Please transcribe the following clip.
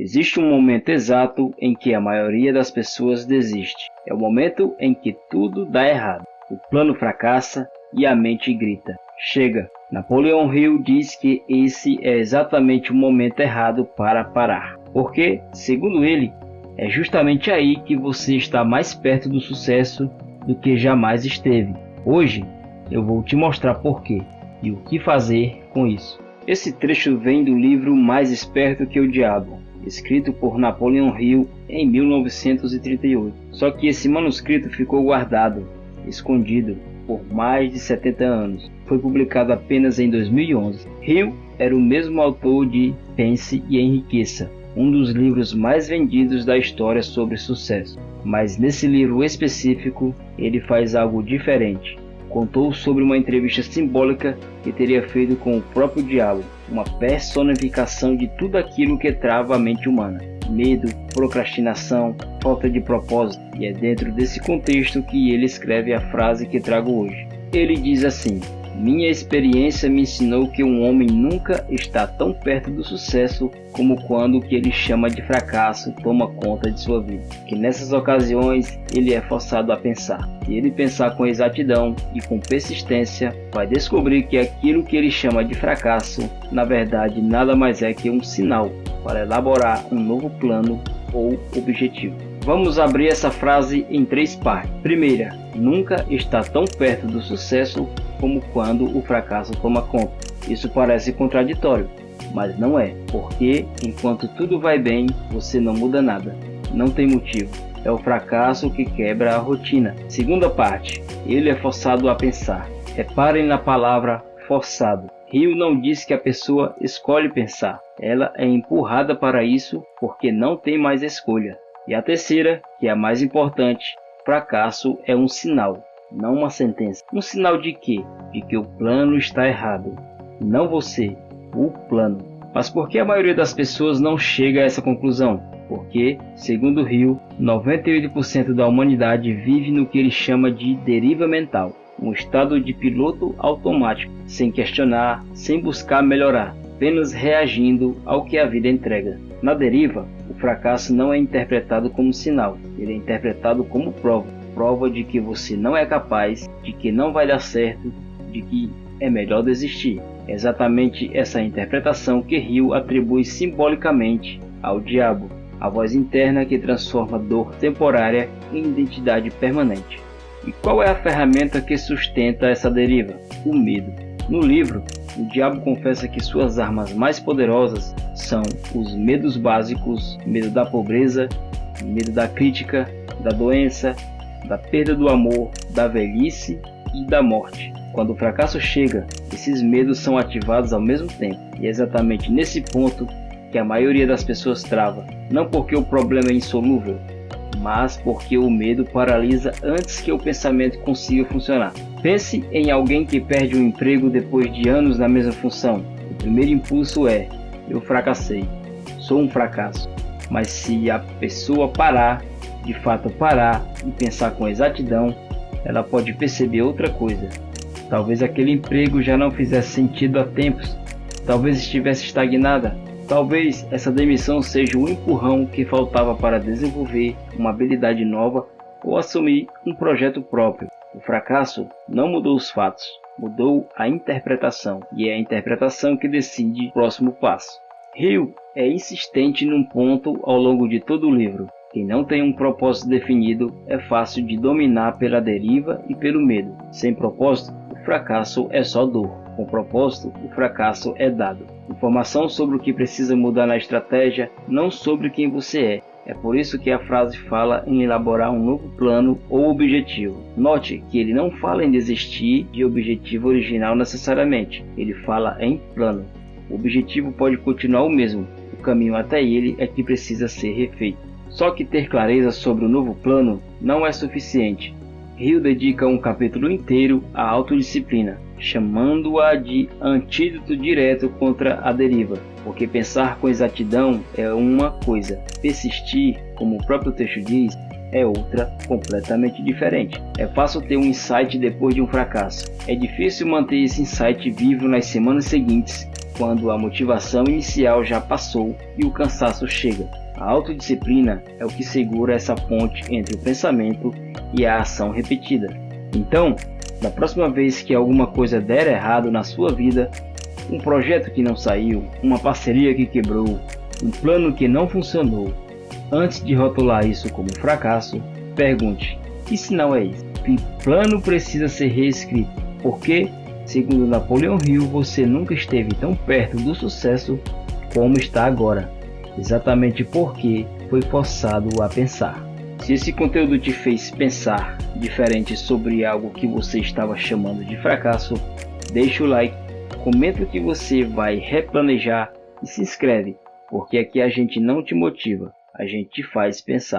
Existe um momento exato em que a maioria das pessoas desiste. É o momento em que tudo dá errado. O plano fracassa e a mente grita: chega! Napoleão Hill diz que esse é exatamente o momento errado para parar. Porque, segundo ele, é justamente aí que você está mais perto do sucesso do que jamais esteve. Hoje, eu vou te mostrar porquê e o que fazer com isso. Esse trecho vem do livro Mais Esperto que o Diabo, escrito por Napoleão Hill em 1938. Só que esse manuscrito ficou guardado, escondido, por mais de 70 anos. Foi publicado apenas em 2011. Hill era o mesmo autor de Pense e Enriqueça, um dos livros mais vendidos da história sobre sucesso. Mas nesse livro específico, ele faz algo diferente. Contou sobre uma entrevista simbólica que teria feito com o próprio diabo, uma personificação de tudo aquilo que trava a mente humana: medo, procrastinação, falta de propósito. E é dentro desse contexto que ele escreve a frase que trago hoje. Ele diz assim: minha experiência me ensinou que um homem nunca está tão perto do sucesso como quando o que ele chama de fracasso toma conta de sua vida. Que nessas ocasiões ele é forçado a pensar. Se ele pensar com exatidão e com persistência, vai descobrir que aquilo que ele chama de fracasso, na verdade, nada mais é que um sinal para elaborar um novo plano ou objetivo. Vamos abrir essa frase em 3 partes. Primeira, nunca está tão perto do sucesso como quando o fracasso toma conta. Isso parece contraditório, mas não é, porque enquanto tudo vai bem, você não muda nada. Não tem motivo. É o fracasso que quebra a rotina. Segunda parte, ele é forçado a pensar. Reparem na palavra forçado. Hill não diz que a pessoa escolhe pensar. Ela é empurrada para isso porque não tem mais escolha. E a terceira, que é a mais importante, fracasso é um sinal, não uma sentença. Um sinal de quê? De que o plano está errado. Não você, o plano. Mas por que a maioria das pessoas não chega a essa conclusão? Porque, segundo Hill, 98% da humanidade vive no que ele chama de deriva mental. Um estado de piloto automático, sem questionar, sem buscar melhorar, apenas reagindo ao que a vida entrega. Na deriva, o fracasso não é interpretado como sinal, ele é interpretado como prova de que você não é capaz, de que não vai dar certo, de que é melhor desistir. É exatamente essa interpretação que Hill atribui simbolicamente ao diabo, a voz interna que transforma dor temporária em identidade permanente. E qual é a ferramenta que sustenta essa deriva? O medo. No livro, o diabo confessa que suas armas mais poderosas são os medos básicos: medo da pobreza, medo da crítica, da doença, da perda do amor, da velhice e da morte. Quando o fracasso chega, esses medos são ativados ao mesmo tempo. E é exatamente nesse ponto que a maioria das pessoas trava. Não porque o problema é insolúvel, mas porque o medo paralisa antes que o pensamento consiga funcionar. Pense em alguém que perde um emprego depois de anos na mesma função. O primeiro impulso é: eu fracassei, sou um fracasso. Mas se a pessoa parar, de fato parar e pensar com exatidão, ela pode perceber outra coisa. Talvez aquele emprego já não fizesse sentido há tempos, talvez estivesse estagnada. Talvez essa demissão seja o empurrão que faltava para desenvolver uma habilidade nova ou assumir um projeto próprio. O fracasso não mudou os fatos, mudou a interpretação, e é a interpretação que decide o próximo passo. Hill é insistente num ponto ao longo de todo o livro. Quem não tem um propósito definido é fácil de dominar pela deriva e pelo medo. Sem propósito, o fracasso é só dor. Com propósito, o fracasso é dado. Informação sobre o que precisa mudar na estratégia, não sobre quem você é. É por isso que a frase fala em elaborar um novo plano ou objetivo. Note que ele não fala em desistir de objetivo original necessariamente. Ele fala em plano. O objetivo pode continuar o mesmo. O caminho até ele é que precisa ser refeito. Só que ter clareza sobre o novo plano não é suficiente. Hill dedica um capítulo inteiro à autodisciplina, chamando-a de antídoto direto contra a deriva, porque pensar com exatidão é uma coisa, persistir, como o próprio texto diz, é outra completamente diferente. É fácil ter um insight depois de um fracasso. É difícil manter esse insight vivo nas semanas seguintes quando a motivação inicial já passou e o cansaço chega. A autodisciplina é o que segura essa ponte entre o pensamento e a ação repetida. Então, da próxima vez que alguma coisa der errado na sua vida, um projeto que não saiu, uma parceria que quebrou, um plano que não funcionou, antes de rotular isso como fracasso, pergunte: que sinal é esse? Que plano precisa ser reescrito? Porque, segundo Napoleon Hill, você nunca esteve tão perto do sucesso como está agora, exatamente porque foi forçado a pensar. Se esse conteúdo te fez pensar diferente sobre algo que você estava chamando de fracasso, deixa o like, comenta o que você vai replanejar e se inscreve, porque aqui a gente não te motiva, a gente te faz pensar.